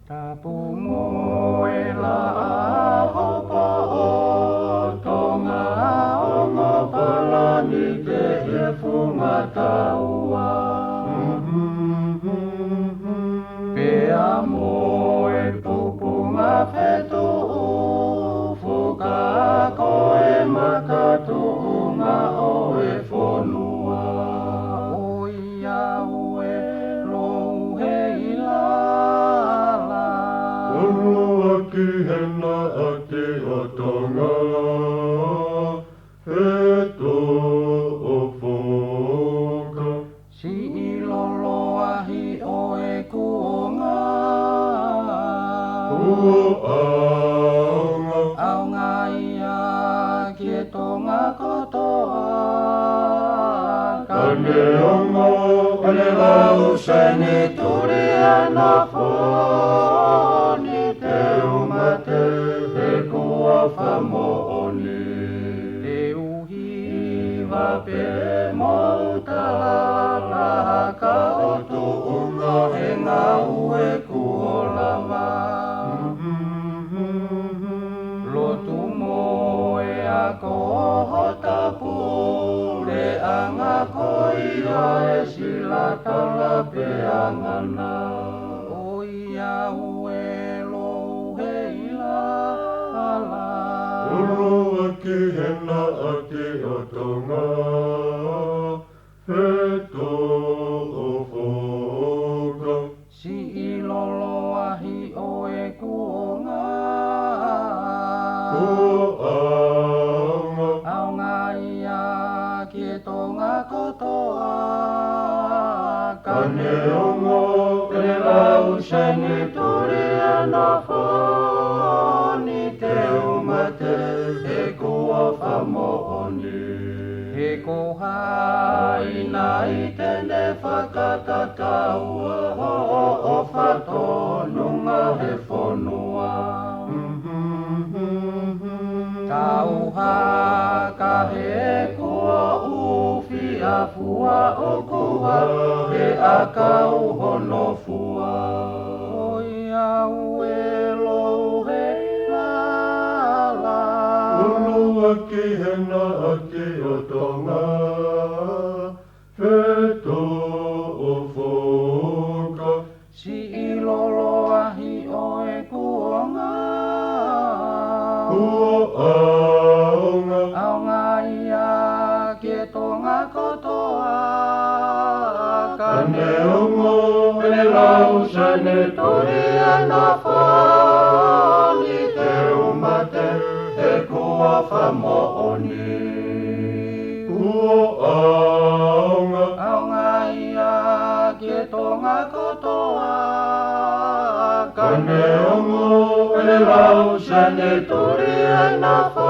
Tapungo e la hopa o tonga o ngopalani te e funga taua. Pea mo e pupunga whetu fuka ko e makatunga o e whonua. O ia ue lo he ilala. Ulu aki hena ate o tonga, e to o whoka. Si ilolo ahi o e kuonga. Ua aonga, Aonga ia ki e tonga kotoa. kane onga, Kane lau seni turi ana whoni te umate te kua whamooni. Te uhi wape mautala rahaka o tuunga he ngā ue kuolawa. Lotu mo e ako hota pule anga koia e sila kala pe angana. O ia ue lo he ilala. ulu aki hena ate o tonga, e to o whoka. Si ilolo ahi o e kuonga. Ua aonga, Aonga ia ki e tonga kotoa. kane onga, Kane lau seni turi ana whoni te umate e kua whamooni. He koha ina i tene whakatataua o whatonunga he whonua. Tauha ka he kua uwhi a fua o kua he a kau hono fua. O ia ue lo he lala. ulu aki hena ate o tonga, wheto o whoka. Si ilolo ahi o e kuonga. Ua aonga, Aonga ia ki e tonga kotoa. kane onga, Kane lau sene turi ana whoni te umate e kua whamooni. ua aonga, Aonga ia ki e tonga kotoa. kane onga, Kane lau sene turi ana whoni